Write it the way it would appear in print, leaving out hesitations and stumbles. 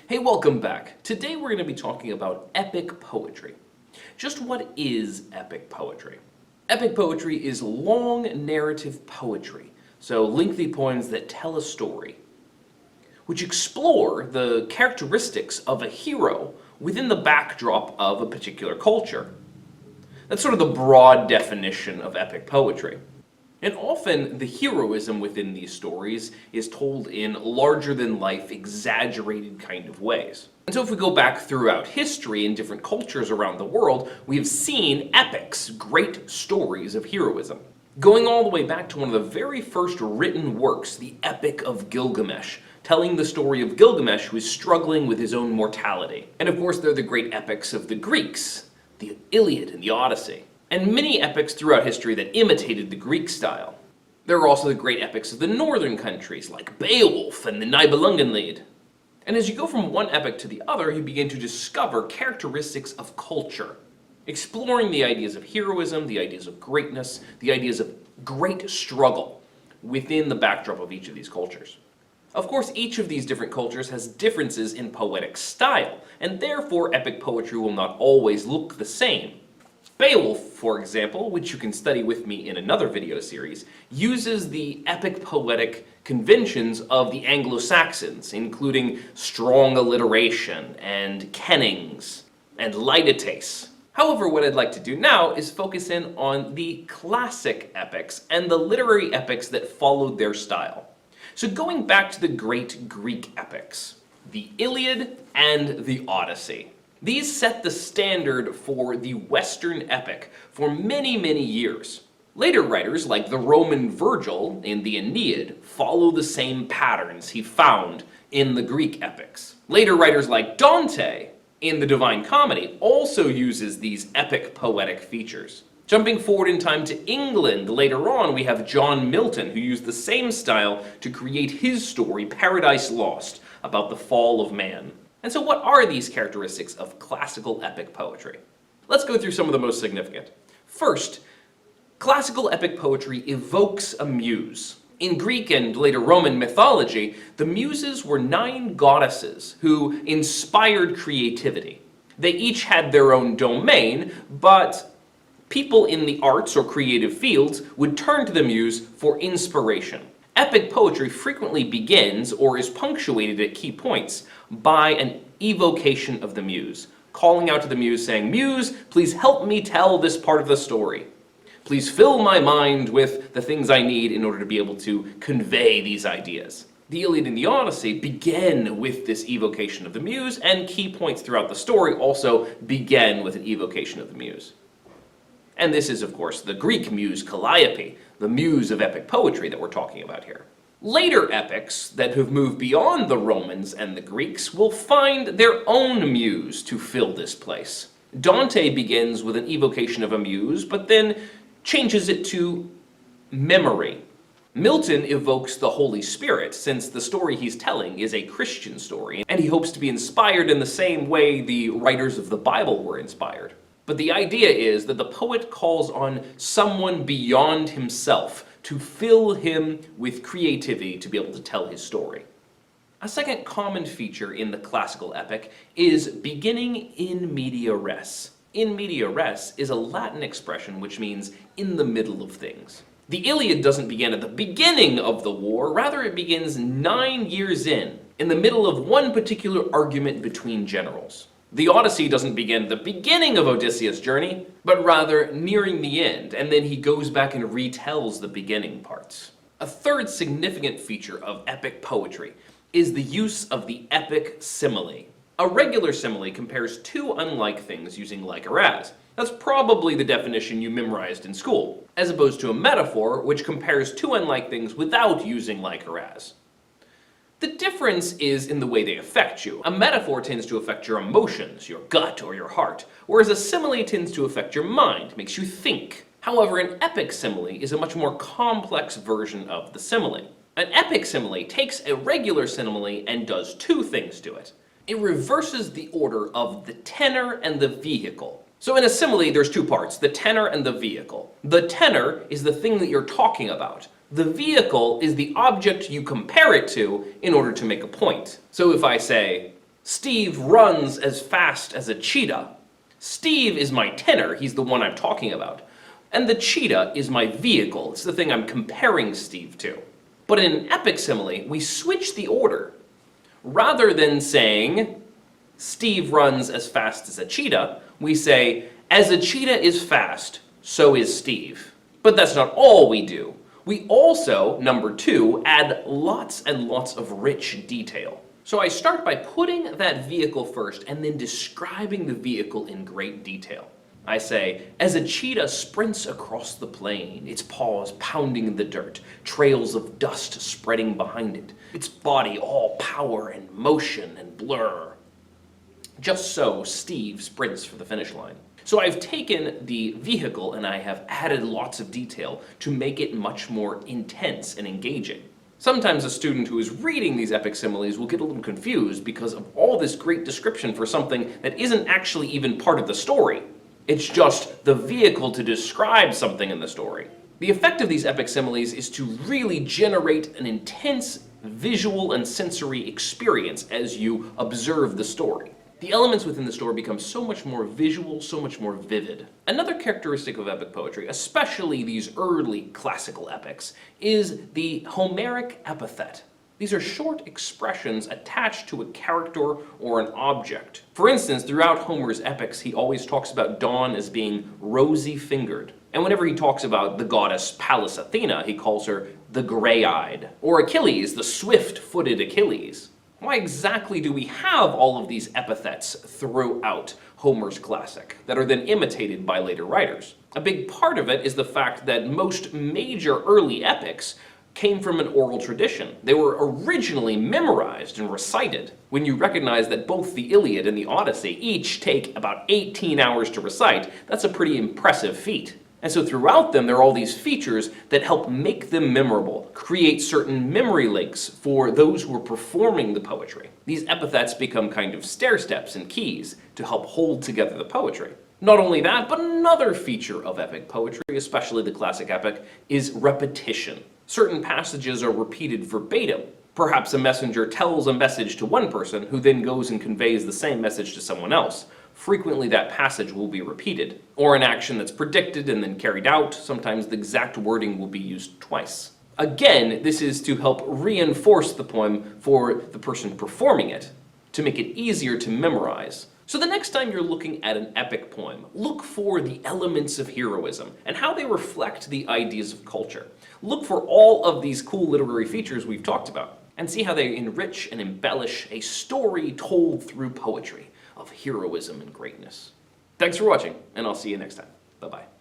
Hey, welcome back. Today we're going to be talking about epic poetry. Just what is epic poetry? Epic poetry is long narrative poetry, so lengthy poems that tell a story, which explore the characteristics of a hero within the backdrop of a particular culture. That's sort of the broad definition of epic poetry. And often the heroism within these stories is told in larger-than-life, exaggerated kind of ways. And so if we go back throughout history in different cultures around the world, we have seen epics, great stories of heroism. Going all the way back to one of the very first written works, the Epic of Gilgamesh, telling the story of Gilgamesh who is struggling with his own mortality. And of course there are the great epics of the Greeks, the Iliad and the Odyssey, and many epics throughout history that imitated the Greek style. There are also the great epics of the northern countries, like Beowulf and the Nibelungenlied. And as you go from one epic to the other, you begin to discover characteristics of culture, exploring the ideas of heroism, the ideas of greatness, the ideas of great struggle within the backdrop of each of these cultures. Of course, each of these different cultures has differences in poetic style, and therefore epic poetry will not always look the same. Beowulf, for example, which you can study with me in another video series, uses the epic poetic conventions of the Anglo-Saxons, including strong alliteration and kennings and leitates. However, what I'd like to do now is focus in on the classic epics and the literary epics that followed their style. So going back to the great Greek epics, the Iliad and the Odyssey. These set the standard for the Western epic for many, many years. Later writers, like the Roman Virgil in the Aeneid, follow the same patterns he found in the Greek epics. Later writers like Dante in the Divine Comedy also uses these epic poetic features. Jumping forward in time to England, later on we have John Milton, who used the same style to create his story, Paradise Lost, about the fall of man. And so what are these characteristics of classical epic poetry? Let's go through some of the most significant. First, classical epic poetry evokes a muse. In Greek and later Roman mythology, the muses were 9 goddesses who inspired creativity. They each had their own domain, but people in the arts or creative fields would turn to the muse for inspiration. Epic poetry frequently begins, or is punctuated at key points, by an evocation of the muse. Calling out to the muse saying, "Muse, please help me tell this part of the story. Please fill my mind with the things I need in order to be able to convey these ideas." The Iliad and the Odyssey begin with this evocation of the muse, and key points throughout the story also begin with an evocation of the muse. And this is, of course, the Greek muse Calliope, the muse of epic poetry that we're talking about here. Later epics that have moved beyond the Romans and the Greeks will find their own muse to fill this place. Dante begins with an evocation of a muse, but then changes it to memory. Milton evokes the Holy Spirit, since the story he's telling is a Christian story, and he hopes to be inspired in the same way the writers of the Bible were inspired. But the idea is that the poet calls on someone beyond himself to fill him with creativity to be able to tell his story. A second common feature in the classical epic is beginning in media res. In media res is a Latin expression which means in the middle of things. The Iliad doesn't begin at the beginning of the war, rather it begins 9 years in the middle of one particular argument between generals. The Odyssey doesn't begin at the beginning of Odysseus' journey, but rather nearing the end, and then he goes back and retells the beginning parts. A third significant feature of epic poetry is the use of the epic simile. A regular simile compares 2 unlike things using like or as. That's probably the definition you memorized in school, as opposed to a metaphor which compares 2 unlike things without using like or as. The difference is in the way they affect you. A metaphor tends to affect your emotions, your gut, or your heart, whereas a simile tends to affect your mind, makes you think. However, an epic simile is a much more complex version of the simile. An epic simile takes a regular simile and does 2 things to it. It reverses the order of the tenor and the vehicle. So in a simile, there's 2 parts, the tenor and the vehicle. The tenor is the thing that you're talking about. The vehicle is the object you compare it to in order to make a point. So if I say, Steve runs as fast as a cheetah. Steve is my tenor, he's the one I'm talking about. And the cheetah is my vehicle, it's the thing I'm comparing Steve to. But in an epic simile, we switch the order. Rather than saying, Steve runs as fast as a cheetah, we say, as a cheetah is fast, so is Steve. But that's not all we do. We also, number 2, add lots and lots of rich detail. So I start by putting that vehicle first and then describing the vehicle in great detail. I say, as a cheetah sprints across the plain, its paws pounding the dirt, trails of dust spreading behind it, its body all power and motion and blur. Just so Steve sprints for the finish line. So I've taken the vehicle and I have added lots of detail to make it much more intense and engaging. Sometimes a student who is reading these epic similes will get a little confused because of all this great description for something that isn't actually even part of the story. It's just the vehicle to describe something in the story. The effect of these epic similes is to really generate an intense visual and sensory experience as you observe the story. The elements within the story become so much more visual, so much more vivid. Another characteristic of epic poetry, especially these early classical epics, is the Homeric Epithet. These are short expressions attached to a character or an object. For instance, throughout Homer's epics, he always talks about Dawn as being rosy-fingered. And whenever he talks about the goddess Pallas Athena, he calls her the gray-eyed. Or Achilles, the swift-footed Achilles. Why exactly do we have all of these epithets throughout Homer's classic that are then imitated by later writers? A big part of it is the fact that most major early epics came from an oral tradition. They were originally memorized and recited. When you recognize that both the Iliad and the Odyssey each take about 18 hours to recite, that's a pretty impressive feat. And so throughout them, there are all these features that help make them memorable, create certain memory links for those who are performing the poetry. These epithets become kind of stair steps and keys to help hold together the poetry. Not only that, but another feature of epic poetry, especially the classic epic, is repetition. Certain passages are repeated verbatim. Perhaps a messenger tells a message to one person who then goes and conveys the same message to someone else. Frequently that passage will be repeated. Or an action that's predicted and then carried out, sometimes the exact wording will be used twice. Again, this is to help reinforce the poem for the person performing it, to make it easier to memorize. So the next time you're looking at an epic poem, look for the elements of heroism and how they reflect the ideas of culture. Look for all of these cool literary features we've talked about, and see how they enrich and embellish a story told through poetry of heroism and greatness. Thanks for watching, and I'll see you next time. Bye-bye.